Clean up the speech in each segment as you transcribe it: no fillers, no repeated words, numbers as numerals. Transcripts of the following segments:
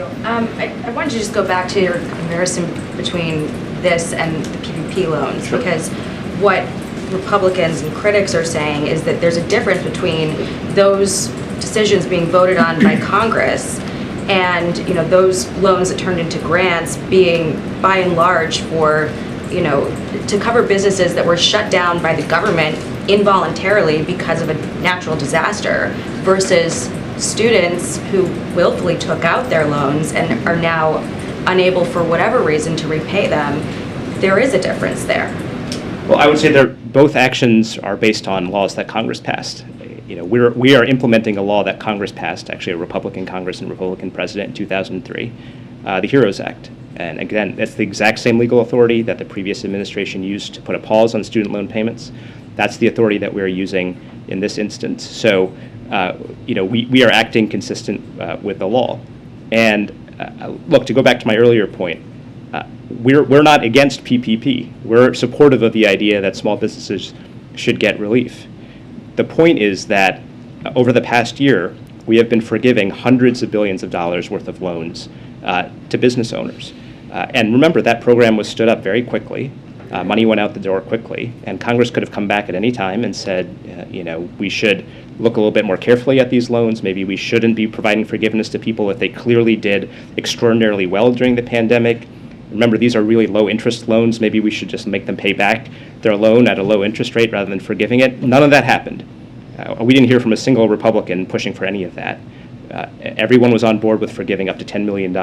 you. I wanted to just go back to your comparison between this and the PPP loans, Sure. because what Republicans and critics are saying is that there's a difference between those decisions being voted on by Congress and, you know, those loans that turned into grants being by and large for, you know, to cover businesses that were shut down by the government involuntarily because of a natural disaster versus students who willfully took out their loans and are now unable for whatever reason to repay them. There is a difference there. Well, I would say both actions are based on laws that Congress passed. You know, we are implementing a law that Congress passed, actually a Republican Congress and Republican president in 2003, the HEROES Act. And again, that's the exact same legal authority that the previous administration used to put a pause on student loan payments. That's the authority that we're using in this instance. So, you know, we are acting consistent with the law. And look, to go back to my earlier point, we're not against PPP. We're supportive of the idea that small businesses should get relief. The point is that over the past year, we have been forgiving hundreds of billions of dollars worth of loans to business owners. And remember, that program was stood up very quickly. Money went out the door quickly, and Congress could have come back at any time and said, you know, we should look a little bit more carefully at these loans. Maybe we shouldn't be providing forgiveness to people if they clearly did extraordinarily well during the pandemic. Remember, these are really low interest loans. Maybe we should just make them pay back their loan at a low interest rate rather than forgiving it. None of that happened. We didn't hear from a single Republican pushing for any of that. Everyone was on board with forgiving up to $10 million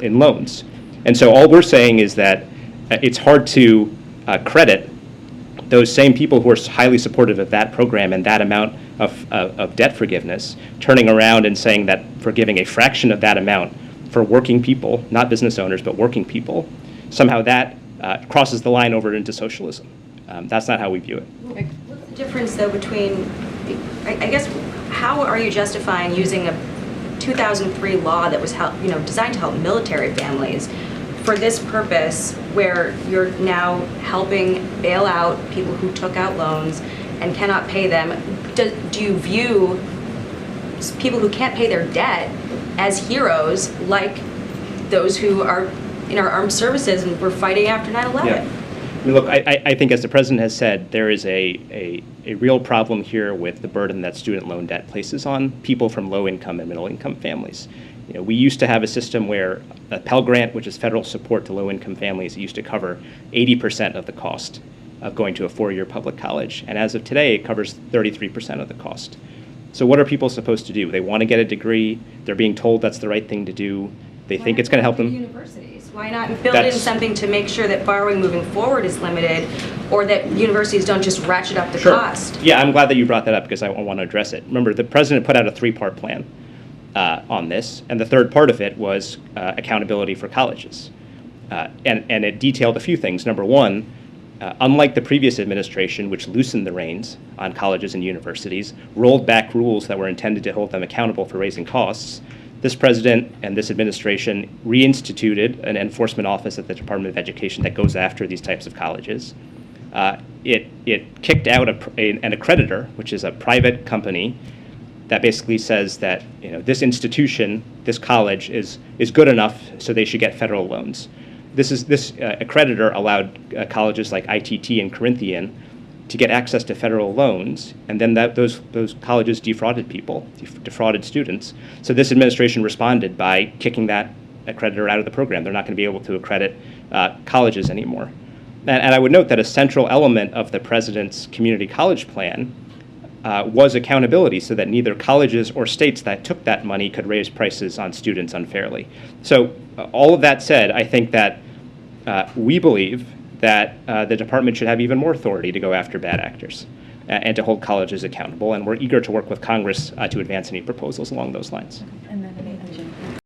in loans. And so all we're saying is that it's hard to credit those same people who are highly supportive of that program and that amount of debt forgiveness, turning around and saying that forgiving a fraction of that amount for working people, not business owners, but working people, somehow that crosses the line over into socialism. That's not how we view it. What's the difference, though, between, I guess, how are you justifying using a 2003 law that was designed to help military families for this purpose, where you're now helping bail out people who took out loans and cannot pay them? Do you view people who can't pay their debt as heroes, like those who are in our armed services and were fighting after 9/11? Yeah. I mean, look, I think, as the president has said, there is a real problem here with the burden that student loan debt places on people from low-income and middle-income families. You know, we used to have a system where a Pell Grant, which is federal support to low-income families, used to cover 80% of the cost of going to a four-year public college. And as of today, it covers 33% of the cost. So what are people supposed to do? They want to get a degree. They're being told that's the right thing to do. They think it's going to help them. Universities. Why not build in something to make sure that borrowing moving forward is limited, or that universities don't just ratchet up the cost? Yeah, I'm glad that you brought that up because I want to address it. Remember, the president put out a three-part plan on this, and the third part of it was accountability for colleges. And it detailed a few things. Number one, unlike the previous administration, which loosened the reins on colleges and universities, rolled back rules that were intended to hold them accountable for raising costs, this president and this administration reinstituted an enforcement office at the Department of Education that goes after these types of colleges. It kicked out an accreditor, which is a private company that basically says that, you know, this institution, this college is good enough, so they should get federal loans. This accreditor allowed colleges like ITT and Corinthian to get access to federal loans, and then those colleges defrauded people, defrauded students. So this administration responded by kicking that accreditor out of the program. They're not going to be able to accredit colleges anymore. And I would note that a central element of the president's community college plan was accountability, so that neither colleges or states that took that money could raise prices on students unfairly. So all of that said, I think that we believe that the department should have even more authority to go after bad actors and to hold colleges accountable, and we're eager to work with Congress to advance any proposals along those lines. And then